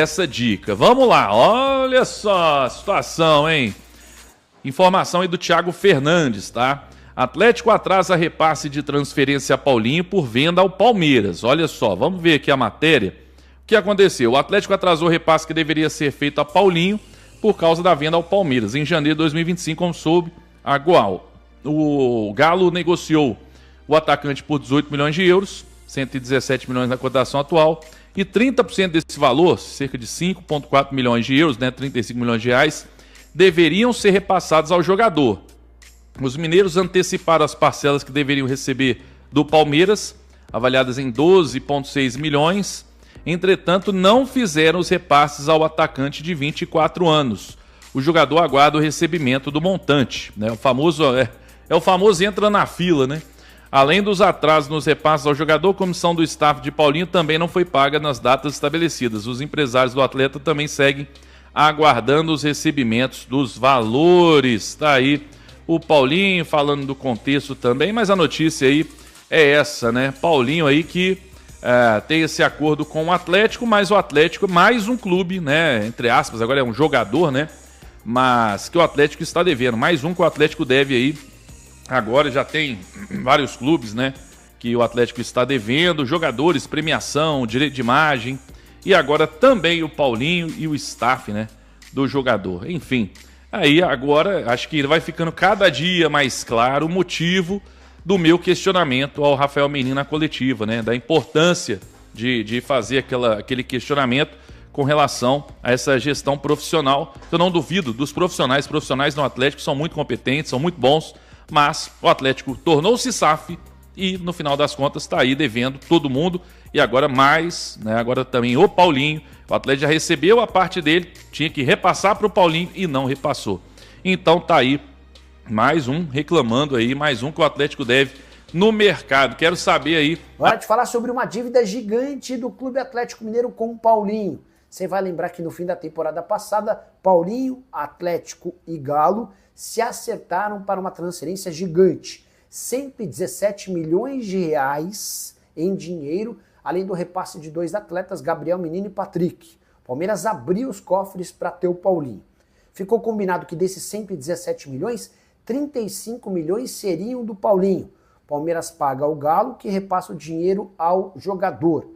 essa dica. Vamos lá, olha só a situação, hein? Informação aí do Thiago Fernandes, tá? Atlético atrasa repasse de transferência a Paulinho por venda ao Palmeiras. Olha só, vamos ver aqui a matéria. O que aconteceu? O Atlético atrasou o repasse que deveria ser feito a Paulinho por causa da venda ao Palmeiras. Em janeiro de 2025, como soube, o Galo negociou o atacante por 18 milhões de euros, 117 milhões na cotação atual, e 30% desse valor, cerca de 5,4 milhões de euros, 35 milhões de reais, deveriam ser repassados ao jogador. Os mineiros anteciparam as parcelas que deveriam receber do Palmeiras, avaliadas em 12,6 milhões, entretanto não fizeram os repasses ao atacante de 24 anos. O jogador aguarda o recebimento do montante, né? O famoso entra na fila, né? Além dos atrasos nos repasses ao jogador, a comissão do staff de Paulinho também não foi paga nas datas estabelecidas. Os empresários do atleta também seguem aguardando os recebimentos dos valores. Tá aí o Paulinho falando do contexto também, mas a notícia aí é essa, né? Paulinho aí que tem esse acordo com o Atlético, mas o Atlético é mais um clube, né? Entre aspas, agora é um jogador, né? Mas que o Atlético está devendo. Mais um que o Atlético deve aí. Agora já tem vários clubes, né? Que o Atlético está devendo. Jogadores, premiação, direito de imagem. E agora também o Paulinho e o staff, né? Do jogador. Enfim, aí agora acho que vai ficando cada dia mais claro o motivo do meu questionamento ao Rafael Menin na coletiva, né? Da importância de fazer aquele questionamento com relação a essa gestão profissional. Eu não duvido dos profissionais. Profissionais no Atlético são muito competentes, são muito bons, mas o Atlético tornou-se SAF e, no final das contas, está aí devendo todo mundo. E agora mais, né? Agora também o Paulinho. O Atlético já recebeu a parte dele, tinha que repassar para o Paulinho e não repassou. Então tá aí mais um reclamando aí, mais um que o Atlético deve no mercado. Quero saber aí... Hora de falar sobre uma dívida gigante do Clube Atlético Mineiro com o Paulinho. Você vai lembrar que no fim da temporada passada, Paulinho, Atlético e Galo se acertaram para uma transferência gigante. 117 milhões de reais em dinheiro, além do repasse de dois atletas, Gabriel Menino e Patrick. O Palmeiras abriu os cofres para ter o Paulinho. Ficou combinado que desses 117 milhões, 35 milhões seriam do Paulinho. O Palmeiras paga ao Galo, que repassa o dinheiro ao jogador.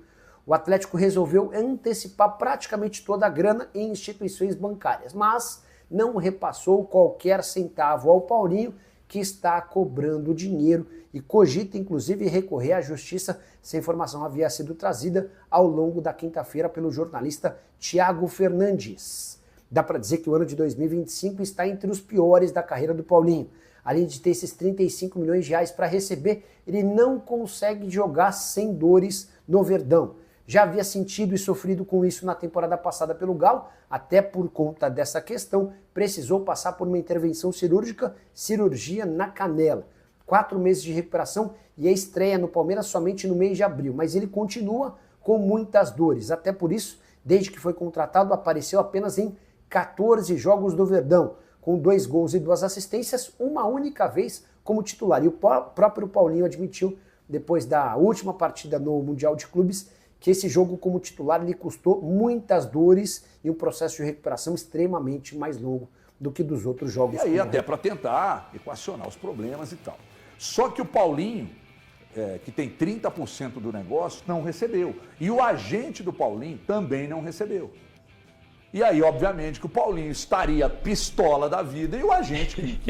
O Atlético resolveu antecipar praticamente toda a grana em instituições bancárias, mas não repassou qualquer centavo ao Paulinho, que está cobrando dinheiro e cogita inclusive recorrer à justiça. Essa informação havia sido trazida ao longo da quinta-feira pelo jornalista Thiago Fernandes. Dá para dizer que o ano de 2025 está entre os piores da carreira do Paulinho. Além de ter esses 35 milhões de reais para receber, ele não consegue jogar sem dores no Verdão. Já havia sentido e sofrido com isso na temporada passada pelo Galo, até por conta dessa questão, precisou passar por uma intervenção cirúrgica, cirurgia na canela. 4 meses de recuperação e a estreia no Palmeiras somente no mês de abril, mas ele continua com muitas dores. Até por isso, desde que foi contratado, apareceu apenas em 14 jogos do Verdão, com 2 gols e 2 assistências, uma única vez como titular. E o próprio Paulinho admitiu, depois da última partida no Mundial de Clubes, que esse jogo como titular lhe custou muitas dores e um processo de recuperação extremamente mais longo do que dos outros jogos. E aí até para tentar equacionar os problemas e tal. Só que o Paulinho, que tem 30% do negócio, não recebeu. E o agente do Paulinho também não recebeu. E aí, obviamente, que o Paulinho estaria pistola da vida e o agente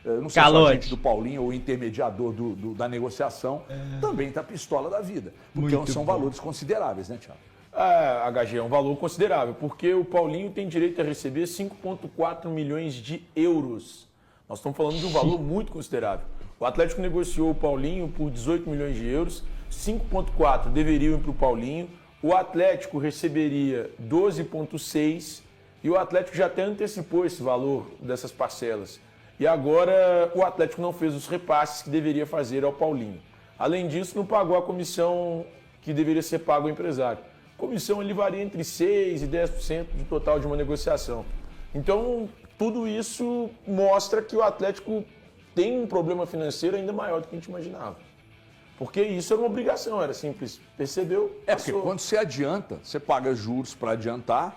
não sei se o agente do Paulinho ou o intermediador da negociação também está pistola da vida. Porque são valores consideráveis, né, Thiago? HG, é um valor considerável, porque o Paulinho tem direito a receber 5,4 milhões de euros. Nós estamos falando de um valor muito considerável. O Atlético negociou o Paulinho por 18 milhões de euros, 5,4 deveriam ir para o Paulinho, o Atlético receberia 12,6 e o Atlético já até antecipou esse valor dessas parcelas. E agora o Atlético não fez os repasses que deveria fazer ao Paulinho. Além disso, não pagou a comissão que deveria ser paga ao empresário. A comissão ele varia entre 6% e 10% do total de uma negociação. Então, tudo isso mostra que o Atlético tem um problema financeiro ainda maior do que a gente imaginava. Porque isso era uma obrigação, era simples. Percebeu? Porque quando você adianta, você paga juros para adiantar,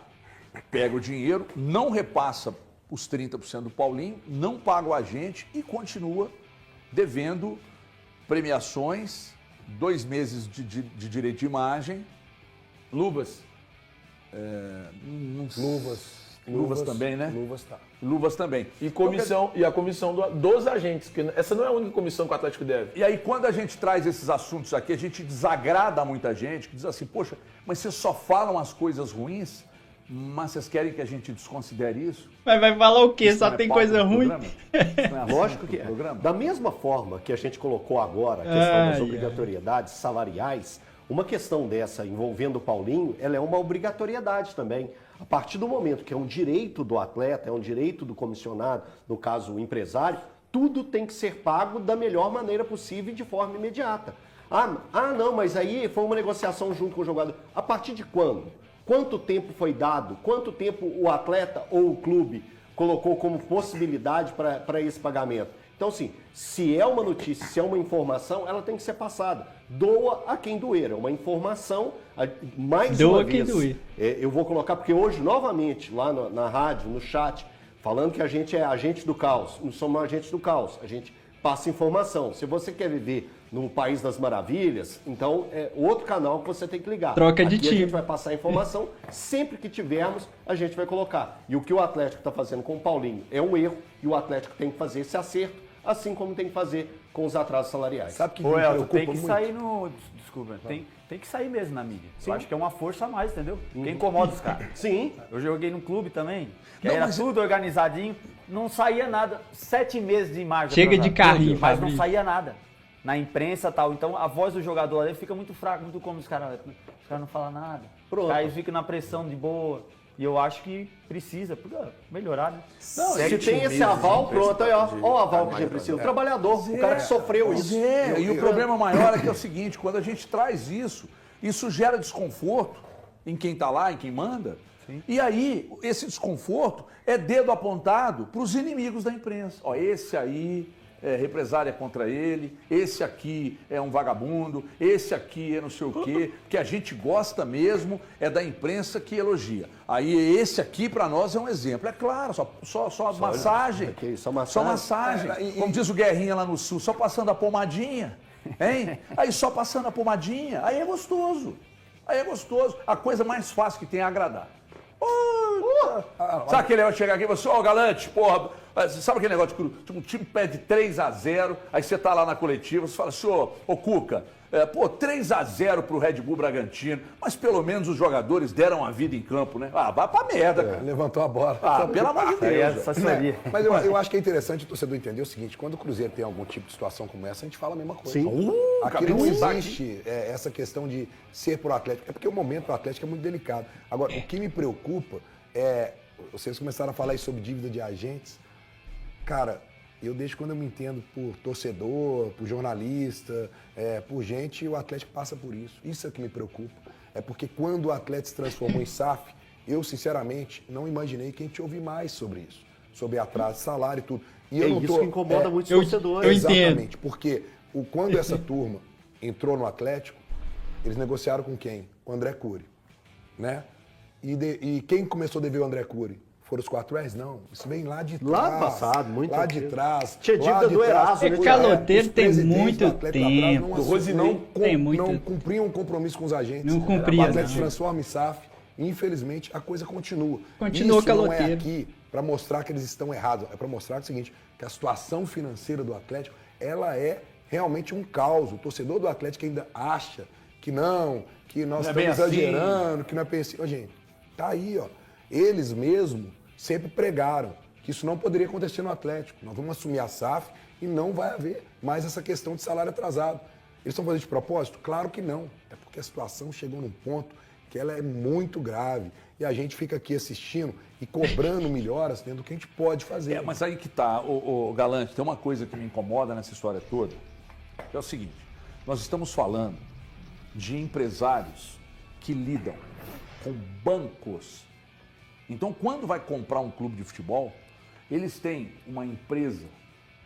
pega o dinheiro, não repassa os 30% do Paulinho, não paga o agente e continua devendo premiações, 2 meses de direito de imagem. Luvas. Luvas também, né? Luvas tá. Luvas também. E a comissão dos agentes, que essa não é a única comissão que o Atlético deve. E aí, quando a gente traz esses assuntos aqui, a gente desagrada muita gente, que diz assim, poxa, mas vocês só falam as coisas ruins, mas vocês querem que a gente desconsidere isso? Mas vai falar o quê? Isso Só não é tem pauta coisa do ruim? programa? Isso não é assunto Lógico do que é. programa? Da mesma forma que a gente colocou agora a questão das obrigatoriedades salariais, uma questão dessa envolvendo o Paulinho, ela é uma obrigatoriedade também. A partir do momento que é um direito do atleta, é um direito do comissionado, no caso o empresário, tudo tem que ser pago da melhor maneira possível e de forma imediata. Não, mas aí foi uma negociação junto com o jogador. A partir de quando? Quanto tempo foi dado? Quanto tempo o atleta ou o clube colocou como possibilidade para esse pagamento? Então, assim, se é uma notícia, se é uma informação, ela tem que ser passada. Doa a quem doer. É uma informação, mais Doa uma vez. quem doer. Eu vou colocar, porque hoje, novamente, lá na rádio, no chat, falando que a gente é agente do caos. Não somos agentes do caos. A gente passa informação. Se você quer viver no País das Maravilhas, então é outro canal que você tem que ligar. Troca de Aqui time. a gente vai passar informação, sempre que tivermos, a gente vai colocar. E o que o Atlético está fazendo com o Paulinho é um erro, e o Atlético tem que fazer esse acerto, assim como tem que fazer com os atrasos salariais. Sabe que Ô, Elton, preocupa tem que muito? sair no... Desculpa, tem que sair mesmo na mídia. Eu acho que é uma força a mais, entendeu? Porque incomoda os caras. Sim. Eu joguei num clube também, que Não, era mas- tudo organizadinho, não saía nada. 7 meses de imagem. Chega de atrasado. carrinho, Mas não Fabrício. saía nada. Na imprensa e tal. Então a voz do jogador ali fica muito fraca, muito como os caras não falam nada. Pronto. Aí fica na pressão de boa. E eu acho que precisa melhorar, né? Não, se tem esse aval, pronto, aí, ó o aval que a gente precisa. O trabalhador, o cara que sofreu isso. E o problema maior é que é o seguinte, quando a gente traz isso gera desconforto em quem está lá, em quem manda. E aí, esse desconforto é dedo apontado para os inimigos da imprensa. Ó, esse aí é represália contra ele, esse aqui é um vagabundo, esse aqui é não sei o quê, que a gente gosta mesmo é da imprensa que elogia. Aí esse aqui para nós é um exemplo. É claro, só massagem. aqui, só Só massagem. massagem. Como diz o Guerrinha lá no Sul, só passando a pomadinha. Hein? Aí só passando a pomadinha, aí é gostoso. Aí é gostoso. A coisa mais fácil que tem é agradar. Sabe aquele negócio de chegar aqui e você, ó, Galante, porra, sabe aquele negócio de um time pede 3-0, aí você tá lá na coletiva, você fala assim, ô Cuca, 3-0 pro Red Bull Bragantino, mas pelo menos os jogadores deram a vida em campo, né? Ah, vai pra merda, cara. Levantou a bola. Ah, pelo amor de Deus. Mas eu acho que é interessante o torcedor entender o seguinte, quando o Cruzeiro tem algum tipo de situação como essa, a gente fala a mesma coisa. Sim. Aqui acabei não de citar existe essa questão de ser pro Atlético, é porque o momento pro Atlético é muito delicado. Agora, o que me preocupa é, vocês começaram a falar aí sobre dívida de agentes, cara, eu desde quando eu me entendo por torcedor, por jornalista, por gente, o Atlético passa por isso. Isso é o que me preocupa. É porque quando o Atlético se transformou em SAF, eu, sinceramente, não imaginei que a gente ouvir mais sobre isso. Sobre atraso de salário e tudo. E eu não isso tô, que incomoda muitos eu torcedores. entendo. Exatamente. Porque quando essa turma entrou no Atlético, eles negociaram com quem? Com o André Cury. Né? E quem começou a dever o André Cury? Foram os 4S? Não. Isso vem lá de trás. Lá passado, muito Lá de tempo. trás. Tinha dívida do Eraso, né? Os Caloteiro tem presidentes muito do Atlético lá atrás tempo. não Do Rosinei tem muito- não cumpriam um compromisso com os agentes. Não cumpria, O Atlético se não. transforma em SAF. Infelizmente, a coisa continua. Continua Isso não é caloteiro. aqui para mostrar que eles estão errados. É para mostrar o seguinte, que a situação financeira do Atlético, ela é realmente um caos. O torcedor do Atlético ainda acha que não, que nós Não é bem estamos assim. exagerando, que não é bem assim. Ô, gente, tá aí, ó. Eles mesmo sempre pregaram que isso não poderia acontecer no Atlético. Nós vamos assumir a SAF e não vai haver mais essa questão de salário atrasado. Eles estão fazendo de propósito? Claro que não. É porque a situação chegou num ponto que ela é muito grave. E a gente fica aqui assistindo e cobrando melhoras dentro do que a gente pode fazer. Mas aí que tá, o Galante, tem uma coisa que me incomoda nessa história toda, que é o seguinte, nós estamos falando de empresários que lidam com bancos. Então, quando vai comprar um clube de futebol, eles têm uma empresa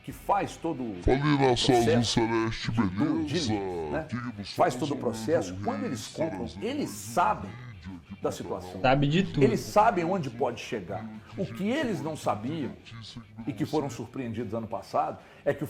que faz todo o Falei na sua azul processo, celeste, beleza? né? Faz todo o processo, quando eles compram, eles sabem da situação. Sabe de tudo. Eles sabem onde pode chegar. O que eles não sabiam e que foram surpreendidos ano passado é que o